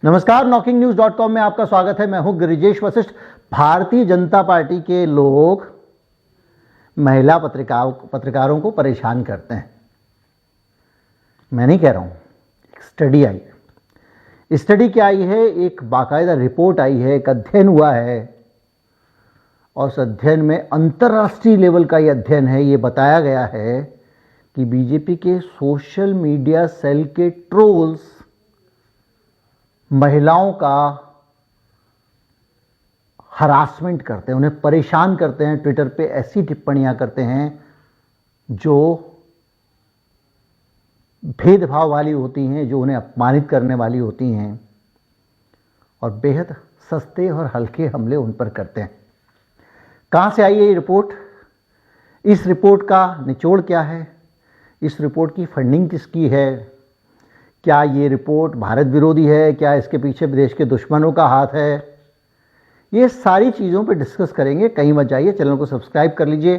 नमस्कार, NockingNews.com में आपका स्वागत है। मैं हूं गिरिजेश वशिष्ठ। भारतीय जनता पार्टी के लोग महिला पत्रकारों को परेशान करते हैं। मैं नहीं कह रहा हूं, एक स्टडी आई है। स्टडी क्या आई है? एक बाकायदा रिपोर्ट आई है, एक अध्ययन हुआ है और उस अध्ययन में अंतर्राष्ट्रीय लेवल का यह अध्ययन है। ये बताया गया है कि बीजेपी के सोशल मीडिया सेल के ट्रोल्स महिलाओं का हरासमेंट करते हैं, उन्हें परेशान करते हैं, ट्विटर पे ऐसी टिप्पणियां करते हैं जो भेदभाव वाली होती हैं, जो उन्हें अपमानित करने वाली होती हैं और बेहद सस्ते और हल्के हमले उन पर करते हैं। कहां से आई है ये रिपोर्ट? इस रिपोर्ट का निचोड़ क्या है? इस रिपोर्ट की फंडिंग किसकी है? क्या ये रिपोर्ट भारत विरोधी है? क्या इसके पीछे देश के दुश्मनों का हाथ है? ये सारी चीज़ों पे डिस्कस करेंगे। कहीं मत जाइए, चैनल को सब्सक्राइब कर लीजिए।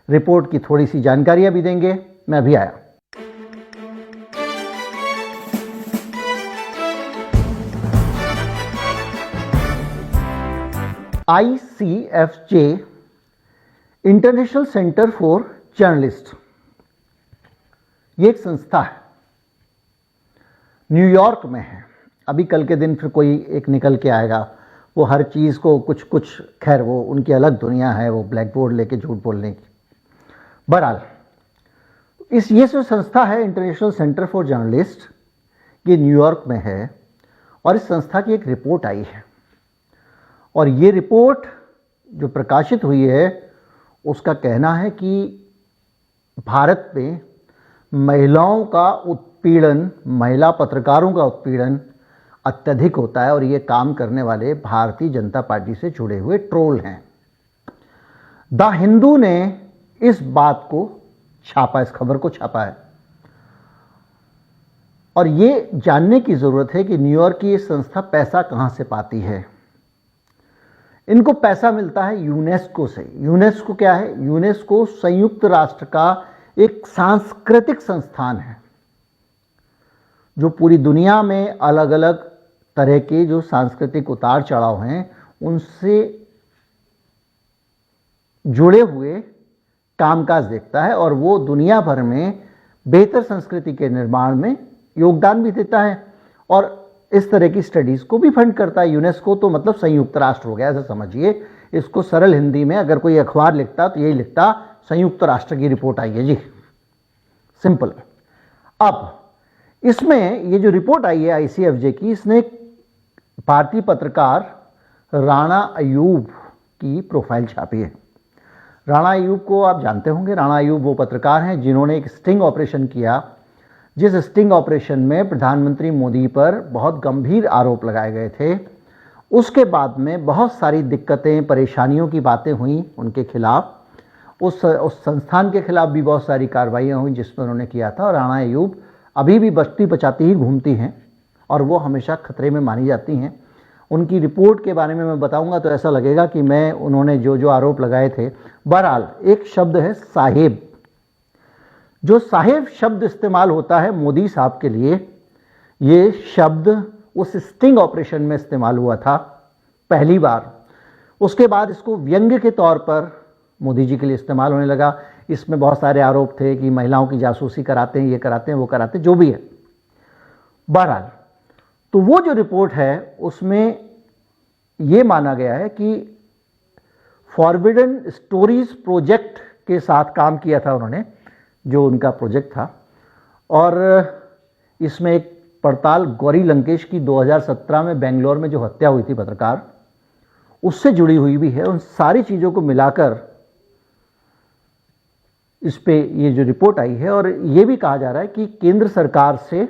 रिपोर्ट की थोड़ी सी जानकारियां भी देंगे। मैं अभी आया। ICFJ international centre for journalist, ये एक संस्था है, न्यूयॉर्क में है। अभी कल के दिन फिर कोई एक निकल के आएगा, वो हर चीज़ को कुछ खैर वो उनकी अलग दुनिया है, वो ब्लैक बोर्ड लेके झूठ बोलने की। बहरहाल ये जो संस्था है इंटरनेशनल सेंटर फॉर जर्नलिस्ट, ये न्यूयॉर्क में है और इस संस्था की एक रिपोर्ट आई है और ये रिपोर्ट जो प्रकाशित हुई है उसका कहना है कि भारत में महिलाओं का उत्पीड़न, महिला पत्रकारों का उत्पीड़न अत्यधिक होता है और ये काम करने वाले भारतीय जनता पार्टी से जुड़े हुए ट्रोल हैं। द हिंदू ने इस बात को छापा, इस खबर को छापा है और ये जानने की जरूरत है कि न्यूयॉर्क की ये संस्था पैसा कहां से पाती है। इनको पैसा मिलता है यूनेस्को से। यूनेस्को क्या है? यूनेस्को संयुक्त राष्ट्र का एक सांस्कृतिक संस्थान है जो पूरी दुनिया में अलग अलग तरह के जो सांस्कृतिक उतार चढ़ाव हैं उनसे जुड़े हुए कामकाज देखता है और वो दुनिया भर में बेहतर संस्कृति के निर्माण में योगदान भी देता है और इस तरह की स्टडीज को भी फंड करता है। यूनेस्को तो मतलब संयुक्त राष्ट्र हो गया, ऐसा समझिए। इसको सरल हिंदी में अगर कोई अखबार लिखता तो यही लिखता, संयुक्त राष्ट्र की रिपोर्ट आई है जी, सिंपल। अब इसमें ये जो रिपोर्ट आई है ICFJ की, इसने भारतीय पत्रकार राणा अयूब की प्रोफाइल छापी है। राणा अयूब को आप जानते होंगे। राणा अयूब वो पत्रकार हैं जिन्होंने एक स्टिंग ऑपरेशन किया, जिस स्टिंग ऑपरेशन में प्रधानमंत्री मोदी पर बहुत गंभीर आरोप लगाए गए थे। उसके बाद में बहुत सारी दिक्कतें, परेशानियों की बातें हुई उनके खिलाफ। उस संस्थान के खिलाफ भी बहुत सारी कार्रवाइयाँ हुई जिसमें उन्होंने किया था। और राणा अयूब अभी भी बचती बचाती ही घूमती हैं और वो हमेशा खतरे में मानी जाती हैं। उनकी रिपोर्ट के बारे में मैं बताऊंगा तो ऐसा लगेगा कि मैं उन्होंने जो आरोप लगाए थे। बहरहाल एक शब्द है साहेब। जो साहेब शब्द इस्तेमाल होता है मोदी साहब के लिए, ये शब्द उस स्टिंग ऑपरेशन में इस्तेमाल हुआ था पहली बार। उसके बाद इसको व्यंग्य के तौर पर मोदी जी के लिए इस्तेमाल होने लगा। इसमें बहुत सारे आरोप थे कि महिलाओं की जासूसी कराते हैं, ये कराते हैं, वो कराते हैं, जो भी है। बहरहाल तो वो जो रिपोर्ट है उसमें ये माना गया है कि फॉरबिडन स्टोरीज प्रोजेक्ट के साथ काम किया था उन्होंने, जो उनका प्रोजेक्ट था। और इसमें एक पड़ताल गौरी लंकेश की 2017 में बेंगलोर में जो हत्या हुई थी पत्रकार, उससे जुड़ी हुई भी है। उन सारी चीज़ों को मिलाकर इस पे ये जो रिपोर्ट आई है। और ये भी कहा जा रहा है कि केंद्र सरकार से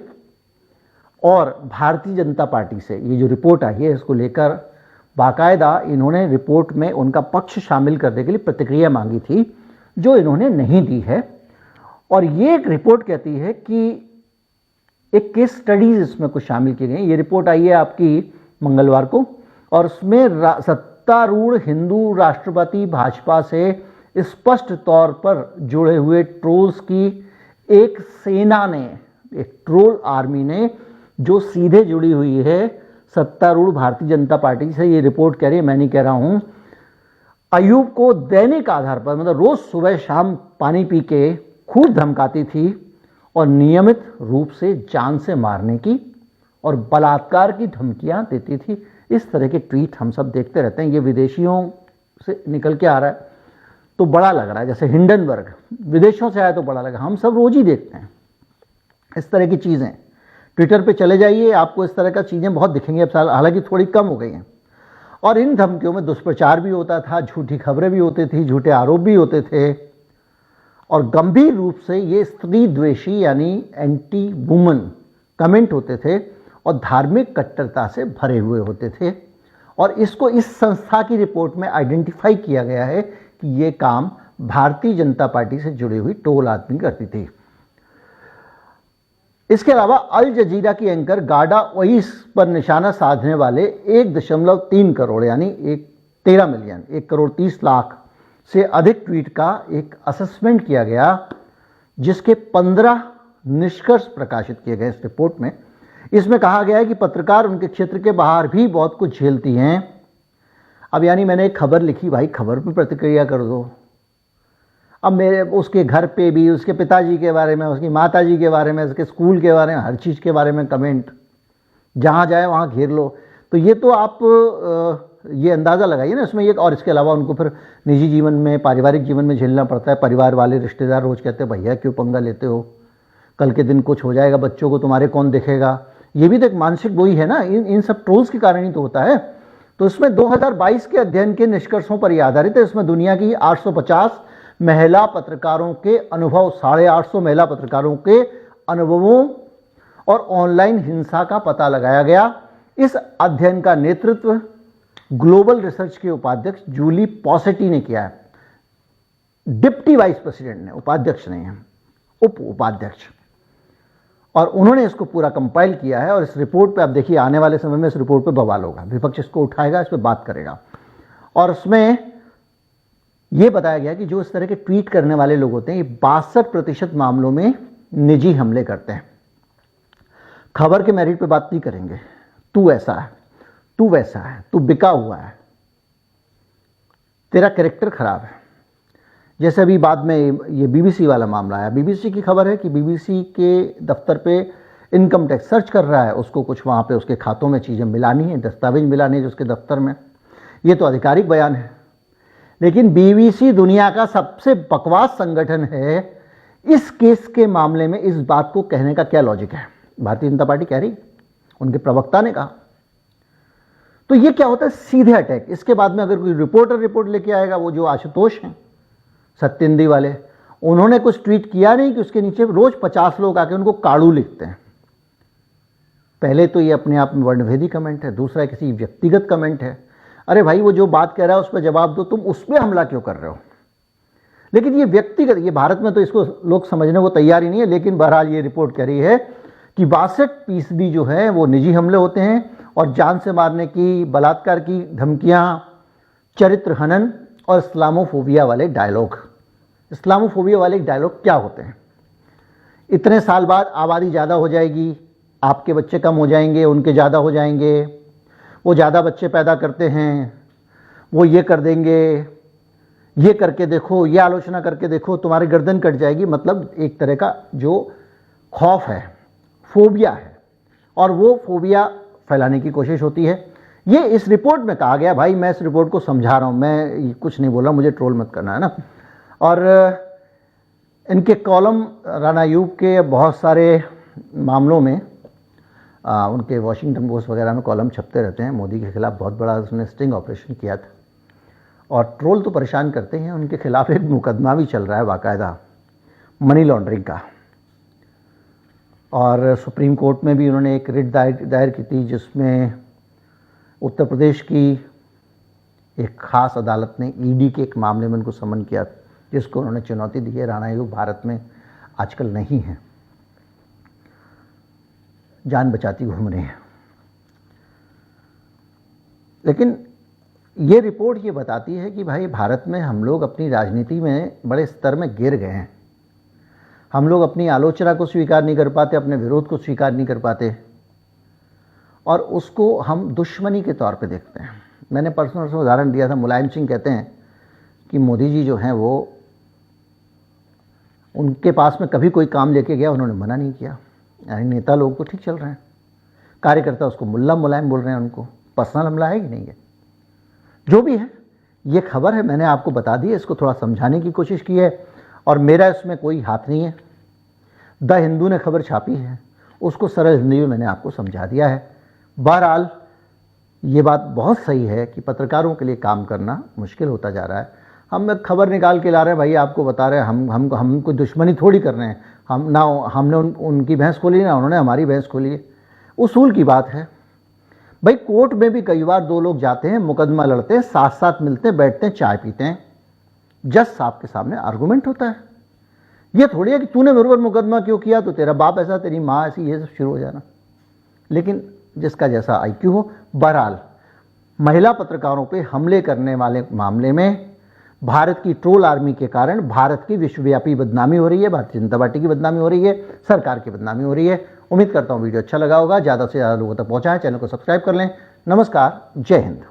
और भारतीय जनता पार्टी से ये जो रिपोर्ट आई है इसको लेकर बाकायदा इन्होंने रिपोर्ट में उनका पक्ष शामिल करने के लिए प्रतिक्रिया मांगी थी, जो इन्होंने नहीं दी है। और ये एक रिपोर्ट कहती है कि एक केस स्टडीज इसमें कुछ शामिल की गई। ये रिपोर्ट आई है आपकी मंगलवार को और उसमें सत्तारूढ़ हिंदू राष्ट्रवादी भाजपा से स्पष्ट तौर पर जुड़े हुए ट्रोल्स की एक सेना ने, एक ट्रोल आर्मी ने जो सीधे जुड़ी हुई है सत्तारूढ़ भारतीय जनता पार्टी से ये रिपोर्ट कह रही है, मैं नहीं कह रहा हूं, अयूब को दैनिक आधार पर, मतलब रोज सुबह शाम पानी पी के खूब धमकाती थी और नियमित रूप से जान से मारने की और बलात्कार की धमकियां देती थी। इस तरह के ट्वीट हम सब देखते रहते हैं। ये विदेशियों से निकल के आ रहा है तो बड़ा लग रहा है, जैसे हिंडनबर्ग विदेशों से आया तो बड़ा लगा। हम सब रोज ही देखते हैं इस तरह की चीज़ें। ट्विटर पे चले जाइए, आपको इस तरह का चीज़ें बहुत दिखेंगी। अब हालांकि थोड़ी कम हो गई हैं। और इन धमकियों में दुष्प्रचार भी होता था, झूठी खबरें भी होती थी, झूठे आरोप भी होते थे और गंभीर रूप से ये स्त्री द्वेषी यानी एंटी वुमन कमेंट होते थे और धार्मिक कट्टरता से भरे हुए होते थे। और इसको इस संस्था की रिपोर्ट में आइडेंटिफाई किया गया है कि ये काम भारतीय जनता पार्टी से जुड़ी हुई टोल आदमी करती थी। इसके अलावा अल जजीरा की एंकर गाडा ओइस पर निशाना साधने वाले 1.3 करोड़ यानी 13 मिलियन 1 करोड़ 30 लाख से अधिक ट्वीट का एक असेसमेंट किया गया, जिसके 15 निष्कर्ष प्रकाशित किए गए इस रिपोर्ट में। इसमें कहा गया है कि पत्रकार उनके क्षेत्र के बाहर भी बहुत कुछ झेलती हैं। अब यानी मैंने एक खबर लिखी, भाई खबर पर प्रतिक्रिया कर दो। अब मेरे उसके घर पे भी, उसके पिताजी के बारे में, उसकी माताजी के बारे में, उसके स्कूल के बारे में, हर चीज़ के बारे में कमेंट, जहाँ जाए वहाँ घेर लो। तो ये तो आप ये अंदाज़ा लगाइए ना इसमें। ये और इसके अलावा उनको फिर निजी जीवन में, पारिवारिक जीवन में झेलना पड़ता है। परिवार वाले, रिश्तेदार रोज़ कहते हैं भैया क्यों पंगा लेते हो, कल के दिन कुछ हो जाएगा, बच्चों को तुम्हारे कौन देखेगा। ये भी तो एक मानसिक वही है ना, इन सब ट्रोल्स के कारण ही तो होता है। तो इसमें 2022 के अध्ययन के निष्कर्षों पर यह आधारित है। इसमें दुनिया की 850 महिला पत्रकारों के अनुभव, 850 महिला पत्रकारों के अनुभवों और ऑनलाइन हिंसा का पता लगाया गया। इस अध्ययन का नेतृत्व ग्लोबल रिसर्च के उपाध्यक्ष जूली पॉसेटी ने किया है। डिप्टी वाइस प्रेसिडेंट ने, उपाध्यक्ष नहीं है, उपाध्यक्ष। और उन्होंने इसको पूरा कंपाइल किया है। और इस रिपोर्ट पे आप देखिए, आने वाले समय में इस रिपोर्ट पे बवाल होगा, विपक्ष इसको उठाएगा, इस पर बात करेगा। और उसमें यह बताया गया कि जो इस तरह के ट्वीट करने वाले लोग होते हैं, ये 62% मामलों में निजी हमले करते हैं। खबर के मेरिट पे बात नहीं करेंगे, तू ऐसा है, तू वैसा है, तू बिका हुआ है, तेरा कैरेक्टर खराब है। जैसे अभी बाद में ये बीबीसी वाला मामला आया। बीबीसी की खबर है कि बीबीसी के दफ्तर पे इनकम टैक्स सर्च कर रहा है, उसको कुछ वहाँ पे उसके खातों में चीज़ें मिलानी है, दस्तावेज मिलानी है उसके दफ्तर में। ये तो आधिकारिक बयान है। लेकिन बीबीसी दुनिया का सबसे बकवास संगठन है। इस केस के मामले में इस बात को कहने का क्या लॉजिक है? भारतीय जनता पार्टी कह रही, उनके प्रवक्ता ने कहा। तो ये क्या होता है? सीधे अटैक। इसके बाद में अगर कोई रिपोर्ट लेके आएगा, वो जो आशुतोष हैं सत्येंद्री वाले, उन्होंने कुछ ट्वीट किया नहीं कि उसके नीचे रोज 50 लोग आके उनको काड़ू लिखते हैं। पहले तो ये अपने आप में वर्णभेदी कमेंट है, दूसरा किसी व्यक्तिगत कमेंट है। अरे भाई, वो जो बात कह रहा है उस पर जवाब दो, तुम उस पर हमला क्यों कर रहे हो? लेकिन ये व्यक्तिगत, ये भारत में तो इसको लोग समझने को तैयार ही नहीं है। लेकिन बहरहाल ये रिपोर्ट कह रही है कि 62% जो है वो निजी हमले होते हैं और जान से मारने की, बलात्कार की धमकियां, चरित्र हनन और इस्लामोफोबिया वाले डायलॉग। इस्लामोफोबिया वाले डायलॉग क्या होते हैं? इतने साल बाद आबादी ज़्यादा हो जाएगी, आपके बच्चे कम हो जाएंगे, उनके ज़्यादा हो जाएंगे, वो ज़्यादा बच्चे पैदा करते हैं, वो ये कर देंगे, ये करके देखो, ये आलोचना करके देखो, तुम्हारी गर्दन कट जाएगी। मतलब एक तरह का जो खौफ है, फोबिया है, और वो फोबिया फैलाने की कोशिश होती है। ये इस रिपोर्ट में कहा गया। भाई मैं इस रिपोर्ट को समझा रहा हूँ, मैं कुछ नहीं बोल रहा, मुझे ट्रोल मत करना है ना। और इनके कॉलम, राणा अयूब के बहुत सारे मामलों में उनके वॉशिंगटन पोस्ट वगैरह में कॉलम छपते रहते हैं। मोदी के खिलाफ बहुत बड़ा उसने स्टिंग ऑपरेशन किया था। और ट्रोल तो परेशान करते हैं। उनके खिलाफ एक मुकदमा भी चल रहा है बाकायदा, मनी लॉन्ड्रिंग का। और सुप्रीम कोर्ट में भी उन्होंने एक रिट दायर की थी, जिसमें उत्तर प्रदेश की एक खास अदालत ने ईडी के एक मामले में उनको समन किया, जिसको उन्होंने चुनौती दी है। राणा अयूब भारत में आजकल नहीं है, जान बचाती घूम रहे हैं। लेकिन ये रिपोर्ट ये बताती है कि भाई भारत में हम लोग अपनी राजनीति में बड़े स्तर में गिर गए हैं। हम लोग अपनी आलोचना को स्वीकार नहीं कर पाते, अपने विरोध को स्वीकार नहीं कर पाते। और उसको हम दुश्मनी के तौर पे देखते हैं। मैंने पर्सनल उदाहरण दिया था, मुलायम सिंह कहते हैं कि मोदी जी जो हैं वो उनके पास में कभी कोई काम लेके गया, उन्होंने मना नहीं किया। यानी नेता लोग तो ठीक चल रहे हैं, कार्यकर्ता उसको मुल्ला मुलायम बोल रहे हैं, उनको पर्सनल हमला है कि नहीं है। जो भी है, ये खबर है, मैंने आपको बता दी है, इसको थोड़ा समझाने की कोशिश की है और मेरा इसमें कोई हाथ नहीं है। द हिंदू ने खबर छापी है, उसको सरल हिंदी में मैंने आपको समझा दिया है। बहरहाल ये बात बहुत सही है कि पत्रकारों के लिए काम करना मुश्किल होता जा रहा है। हम एक खबर निकाल के ला रहे हैं भाई, आपको बता रहे हैं, हम कोई दुश्मनी थोड़ी कर रहे हैं। हम ना हमने उनकी भैंस खोली, ना उन्होंने हमारी भैंस खोली है। उसूल की बात है भाई। कोर्ट में भी कई बार दो लोग जाते हैं, मुकदमा लड़ते हैं, साथ साथ मिलते हैं, बैठते हैं, चाय पीते हैं, जज साहब के सामने आर्गूमेंट होता है। ये थोड़ी है कि तूने मेरे ऊपर मुकदमा क्यों किया, तो तेरा बाप ऐसा, तेरी माँ ऐसी, ये सब शुरू हो जाना। लेकिन जिसका जैसा IQ हो। बहरहाल महिला पत्रकारों पे हमले करने वाले मामले में भारत की ट्रोल आर्मी के कारण भारत की विश्वव्यापी बदनामी हो रही है, भारतीय जनता पार्टी की बदनामी हो रही है, सरकार की बदनामी हो रही है। उम्मीद करता हूं वीडियो अच्छा लगा होगा, ज़्यादा से ज़्यादा लोगों तक पहुंचाएं, चैनल को सब्सक्राइब कर लें। नमस्कार, जय हिंद।